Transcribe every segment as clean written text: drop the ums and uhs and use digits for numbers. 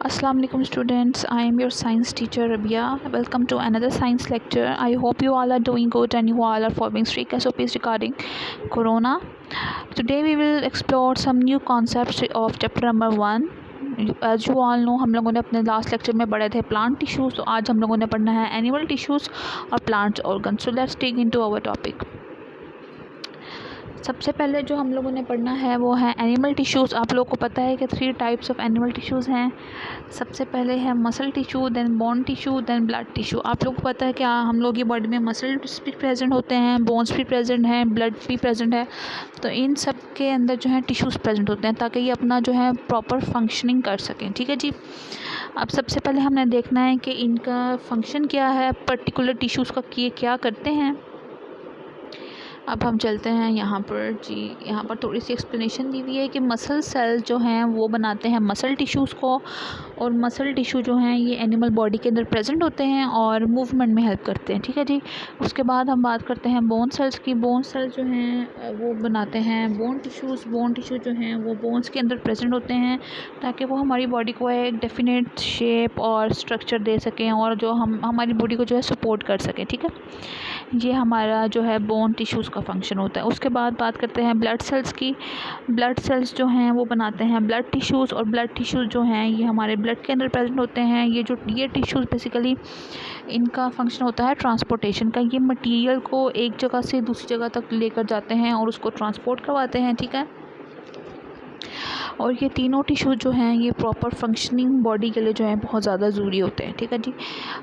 Assalamu alaikum students, I am your science teacher Rabia. Welcome to another science lecture. I hope you all are doing good and you all are following strict SOPs regarding corona. Today we will explore some new concepts of chapter number 1. As you all know, हम लोगों ने अपने last lecture में पढ़े थे plant tissues, तो आज हम लोगों ने पढ़ना है एनिमल टिश्यूज़ और plants organ. So let's take into our topic. सबसे पहले जो हम लोगों ने पढ़ना है वो है एनिमल टिश्यूज़. आप लोगों को पता है कि 3 टाइप्स ऑफ एनिमल टिश्यूज़ हैं. सबसे पहले है muscle tissue, then bone tissue, then blood tissue. आप लोगों को पता है कि हम लोग की बॉडी में मसल्स भी प्रेजेंट होते हैं, बोन्स भी प्रेजेंट हैं, ब्लड भी प्रेजेंट है. तो इन सब के अंदर जो है टिश्यूज़ प्रेजेंट होते हैं ताकि ये अपना जो है प्रॉपर फंक्शनिंग कर सकें. ठीक है जी. अब सबसे पहले हमने देखना है कि इनका फंक्शन क्या है, पर्टिकुलर टिश्यूज़ का ये क्या करते हैं. अब हम चलते हैं यहाँ पर जी. यहाँ पर थोड़ी सी एक्सप्लेनेशन दी हुई है कि मसल सेल जो हैं वो बनाते हैं मसल टिश्यूज़ को, और मसल टिश्यू जो हैं ये एनिमल बॉडी के अंदर प्रेजेंट होते हैं और मूवमेंट में हेल्प करते हैं. ठीक है जी. उसके बाद हम बात करते हैं बोन सेल्स की. बोन सेल्स जो हैं वो बनाते हैं बोन टिश्यूज़. बोन टिश्यू जो हैं वो बोन्स के अंदर प्रेजेंट होते हैं ताकि वो हमारी बॉडी को एक डेफिनेट शेप और स्ट्रक्चर दे सकें और जो हमारी बॉडी को जो है सपोर्ट कर सकें. ठीक है. ये हमारा जो है बोन टिश्यूज़ का फंक्शन होता है. उसके बाद बात करते हैं ब्लड सेल्स की. ब्लड सेल्स जो हैं वो बनाते हैं ब्लड टिश्यूज़, और ब्लड टिश्यूज़ जो हैं ये हमारे ब्लड के अंदर प्रेजेंट होते हैं. ये टिश्यूज़ बेसिकली इनका फंक्शन होता है ट्रांसपोर्टेशन का. ये मटेरियल को एक जगह से दूसरी जगह तक लेकर जाते हैं और उसको ट्रांसपोर्ट करवाते हैं. ठीक है. और ये तीनों टिश्यू जो हैं ये प्रॉपर फंक्शनिंग बॉडी के लिए जो है बहुत ज़्यादा ज़रूरी होते हैं. ठीक है जी.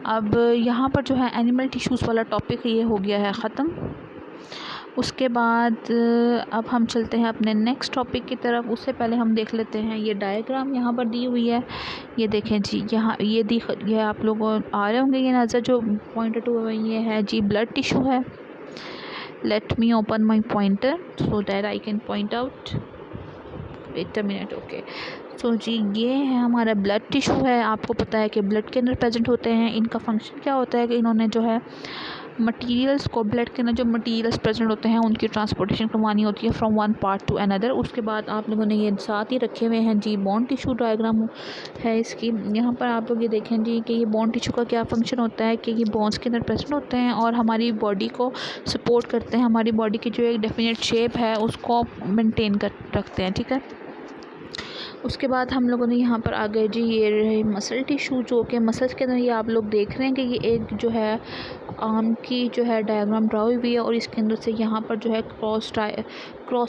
अब यहाँ पर जो है एनिमल टिश्यूज़ वाला टॉपिक ये हो गया है ख़त्म. उसके बाद अब हम चलते हैं अपने नेक्स्ट टॉपिक की तरफ. उससे पहले हम देख लेते हैं ये डायग्राम यहाँ पर दी हुई है. ये देखें जी. यहाँ ये आप लोगों आ रहे होंगे ये नज़र जो पॉइंटर टू ये है जी ब्लड टिश्यू है. Let me open my pointer so that I can point out. Wait a minute. Okay. So जी ये है हमारा ब्लड टिश्यू है. आपको पता है कि ब्लड के अंदर प्रेजेंट होते हैं. इनका फंक्शन क्या होता है कि इन्होंने जो है मटेरियल्स को, ब्लड के अंदर जो मटेरियल्स प्रेजेंट होते हैं उनकी ट्रांसपोर्टेशन करवानी होती है from one part two another. उसके बाद आप लोगों ने ये साथ ही रखे हुए हैं जी बोन टिश्यू डायग्राम है इसकी. यहाँ पर आप लोग ये देखें जी कि ये बोन टिश्यू का क्या फंक्शन होता है कि ये बोन्स के अंदर प्रेजेंट होते हैं और हमारी बॉडी को सपोर्ट करते हैं. हमारी बॉडी की जो एक डेफिनेट शेप है उसको मेनटेन कर रखते हैं. ठीक है. उसके बाद हम लोगों ने यहाँ पर आ गए जी ये रहे मसल टिश्यू, जो कि मसल्स के अंदर ये आप लोग देख रहे हैं कि ये एक जो है आर्म की जो है डायग्राम ड्रा हुई है और इसके अंदर से यहाँ पर जो है क्रॉस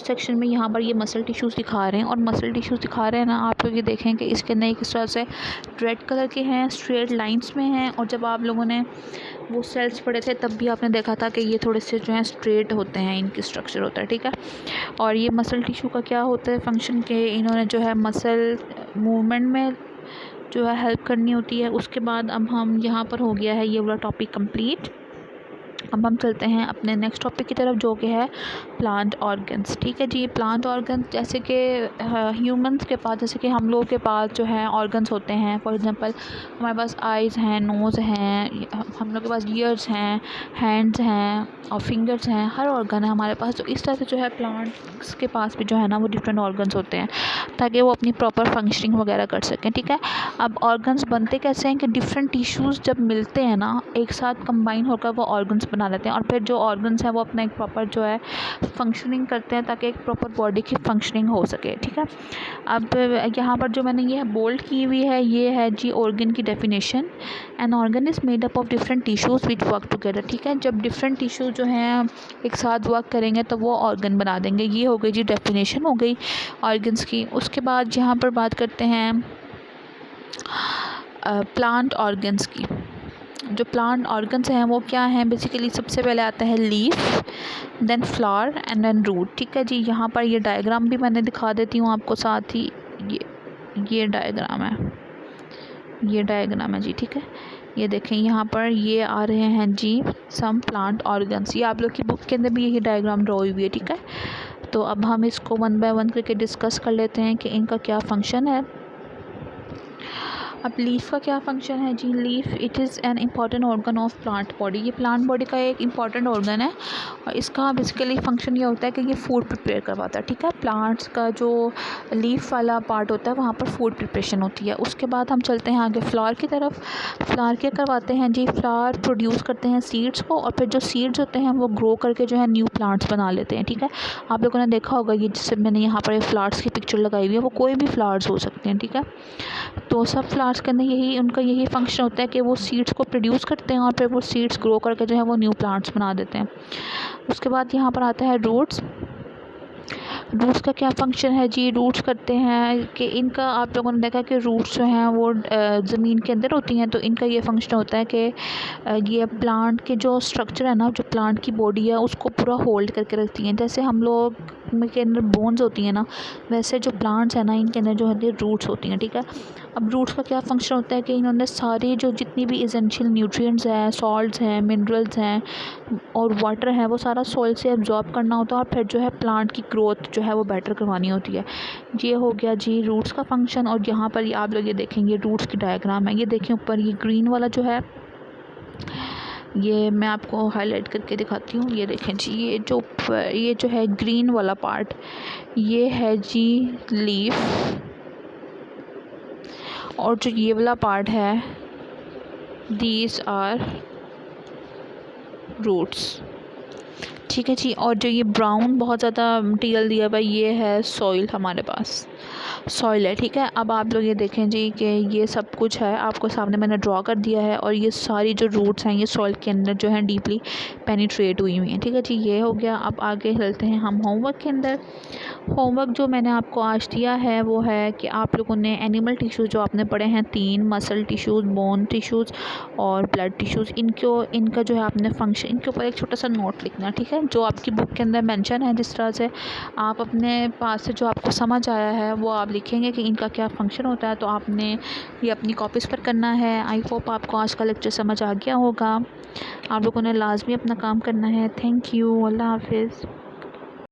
सेक्शन में यहाँ पर ये मसल टिश्यूज़ दिखा रहे हैं. और मसल टिश्यूज़ दिखा रहे हैं ना, आप लोग ये देखें कि इसके अंदर किस तरह से रेड कलर के हैं, स्ट्रेट लाइंस में हैं. और जब आप लोगों ने वो सेल्स पढ़े थे तब भी आपने देखा था कि ये थोड़े से जो हैं स्ट्रेट होते हैं, इनकी स्ट्रक्चर होता है. ठीक है. और ये मसल टिश्यू का क्या होता है फंक्शन के इन्होंने जो है मसल मूवमेंट में जो है हेल्प करनी होती है. उसके बाद अब हम यहाँ पर हो गया है ये वाला टॉपिक कंप्लीट. अब हम चलते हैं अपने नेक्स्ट टॉपिक की तरफ जो कि है प्लांट ऑर्गन्स. ठीक है जी. प्लांट ऑर्गन्स जैसे कि ह्यूमंस के पास, जैसे कि हम लोगों के पास जो है ऑर्गन्स होते हैं. फॉर एग्जांपल हमारे पास आइज़ हैं, नोज़ हैं, हम लोग के पास ईयर्स हैं, हैंड्स हैं और फिंगर्स हैं. हर ऑर्गन है हमारे पास. तो इस तरह से जो है प्लांट्स के पास भी जो है ना वो डिफरेंट ऑर्गन्स होते हैं ताकि वो अपनी प्रॉपर फंक्शनिंग वगैरह कर सकें. ठीक है. अब ऑर्गन्स बनते कैसे हैं कि डिफरेंट टिश्यूज़ जब मिलते हैं ना एक साथ कंबाइन होकर वो ऑर्गन्स बना लेते हैं और फिर जो ऑर्गन्स हैं वो अपना एक प्रॉपर जो है फंक्शनिंग करते हैं ताकि एक प्रॉपर बॉडी की फंक्शनिंग हो सके. ठीक है. अब यहाँ पर जो मैंने ये बोल्ड की हुई है ये है जी ऑर्गन की definition. An organ is made up of different tissues which work together. ठीक है. जब डिफरेंट टिश्यू जो हैं एक साथ वर्क करेंगे तो वो ऑर्गन बना देंगे. ये हो गई जी डेफिनेशन हो गई ऑर्गन्स की. उसके बाद यहाँ पर बात करते हैं प्लांट ऑर्गन्स की. जो प्लांट ऑर्गन्स हैं वो क्या हैं बेसिकली. सबसे पहले आता है leaf, then flower and then root. ठीक है जी. यहाँ पर ये डायग्राम भी मैंने दिखा देती हूँ आपको साथ ही. ये डायग्राम है जी. ठीक है. ये देखें यहाँ पर ये आ रहे हैं जी सम प्लांट ऑर्गन्स. ये आप लोग की बुक के अंदर भी यही डायग्राम ड्रॉ हुई है. ठीक है. तो अब हम इसको वन बाय वन करके डिस्कस कर लेते हैं कि इनका क्या फंक्शन है. अब लीफ का क्या फंक्शन है जी? Leaf it is an important organ of plant body. ये प्लांट बॉडी का एक इम्पॉर्टेंट ऑर्गन है और इसका बेसिकली फंक्शन ये होता है कि ये फूड प्रिपेयर करवाता है, ठीक है। प्लांट्स का जो लीफ वाला पार्ट होता है वहाँ पर फूड प्रिपरेशन होती है। उसके बाद हम चलते हैं आगे फ्लावर की तरफ। फ्लावर क्या करवाते हैं जी? फ्लावर प्रोड्यूस करते हैं सीड्स को और फिर जो सीड्स होते हैं वो ग्रो करके जो है न्यू प्लांट्स बना लेते हैं, ठीक है। आप लोगों ने देखा होगा ये जिससे मैंने यहाँ पर फ्लावर्स की पिक्चर लगाई हुई है, वो कोई भी फ्लावर्स हो सकते हैं, ठीक है। तो सब फ्लावर्स के अंदर उनका यही फंक्शन होता है कि वो सीड्स को प्रोड्यूस करते हैं और फिर वो सीड्स ग्रो करके जो है वो न्यू प्लांट्स बना देते हैं। उसके बाद यहाँ पर आता है रूट्स। रूट्स का क्या फंक्शन है जी? रूट्स करते हैं कि इनका आप लोगों ने देखा कि रूट्स जो हैं वो ज़मीन के अंदर होती हैं, तो इनका ये फंक्शन होता है कि ये प्लांट के जो स्ट्रक्चर है ना, जो प्लांट की बॉडी है उसको पूरा होल्ड करके रखती हैं। जैसे हम लोग के अंदर बोन्स होती हैं ना, वैसे जो प्लांट्स हैं ना इनके अंदर जो है रूट्स होती हैं, ठीक है। अब रूट्स का क्या फंक्शन होता है कि इन्होंने सारी जो जितनी भी एसेंशियल न्यूट्रिएंट्स हैं, सॉल्ट्स हैं, मिनरल्स हैं और वाटर है वो सारा सॉइल से एब्जॉर्ब करना होता है और फिर जो है प्लांट की ग्रोथ जो है वो बेटर करवानी होती है। ये हो गया जी रूट्स का फंक्शन। और यहाँ पर आप लोग ये देखेंगे रूट्स की डायग्राम है, ये देखें ऊपर ये ग्रीन वाला जो है, ये मैं आपको हाईलाइट करके दिखाती हूँ। ये देखें जी, ये जो है ग्रीन वाला पार्ट, ये है जी लीफ, और जो ये वाला पार्ट है दीज आर रूट्स, ठीक है जी। और जो ये ब्राउन बहुत ज़्यादा मटीरियल दिया हुआ है ये है सॉइल, हमारे पास सॉइल है, ठीक है। अब आप लोग ये देखें जी कि ये सब कुछ है आपको सामने मैंने ड्रॉ कर दिया है और ये सारी जो रूट्स हैं ये सॉइल के अंदर जो है डीपली पेनिट्रेट हुई हुई हैं, ठीक है जी। ये हो गया। अब आगे चलते हैं हम होमवर्क के अंदर। होमवर्क जो मैंने आपको आज दिया है वो है कि आप लोगों ने एनिमल टिश्यूज़ जो आपने पढ़े हैं 3, मसल टिश्यूज़, बोन टिश्यूज़ और ब्लड टिश्यूज़, इनका जो है आपने फंक्शन, इनके ऊपर एक छोटा सा नोट लिखना है, ठीक है। जो आपकी बुक के अंदर मेंशन है, जिस तरह से आप अपने पास से जो आपको समझ आया है वो आप लिखेंगे कि इनका क्या फ़ंक्शन होता है, तो आपने ये अपनी कॉपीज़ पर करना है। आई होप आपको आज का लेक्चर समझ आ गया होगा। आप लोगों ने लाजमी अपना काम करना है। Thank you. अल्लाह हाफिज़।